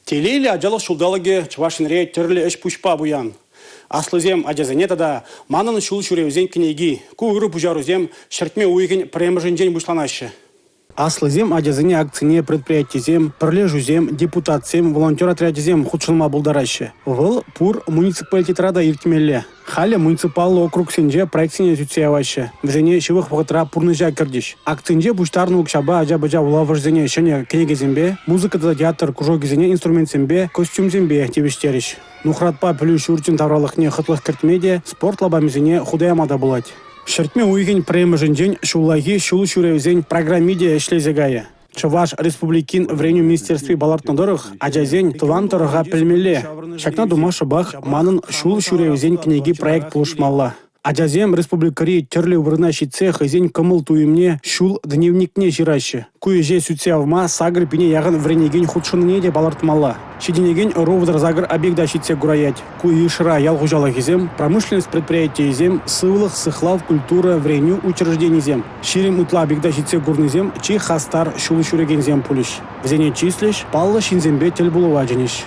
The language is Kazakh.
Телейлі ажалық шулдалығы чывашынре түрлі іш пұшпа бұян. Аслызем ажазанетада манын шул шүревзен кінеги, көйірі бұжарузем шыртме уйген премжінден бұшланашы. Аслызем ажазыне акцияне предприятизем, пролежузем, депутатсем, волонтер отрядизем худшылма бұлдарашы. Выл пур муниципалитетрада иртмелі. Халі муниципалы округ сенже проектсене зүтсеявашы. Візене шывық вғытра пурныжа кірдіш. Акцинже бұштарны ұқшаба ажа-бажа улавырзене шыне кенегезембе, музыкада театр кружогезене инструментсембе, костюмзембе тевіштеріш. Нухратпа плюш үртін тавралықне хытлық кіртмеде, спорт лабамезене худаямада бұлать. Шыртме уйген премжінден шуллаги шулы шүревзен программиде эшлезегая. Чуваш республикин вреню министерстве балартнадырых ажазен тыван тұрыға пілмелі. Шакна думашы бақ манын шулы шүревзен кнеги проект пулышмалла. Ажазем республикари түрлі вырна шитсе хызен кымыл туйымне шул дневникне жирашы. Куеже сүтсе авма сагр пине яғын вренеген худшыныне де балартмалла. Шеденеген ровдар загр объекта шитсе гураять. Куи шыра ялғужалы кезем, промышленность предприятия зем, сывлых, сыхлав, культура, вреню, учреждений зем. Ширим утла объекта шитсе гурнызем, чи хастар шулы шуреген зем пулиш. Взене числиш, паллы шинзембе тел булува женеш.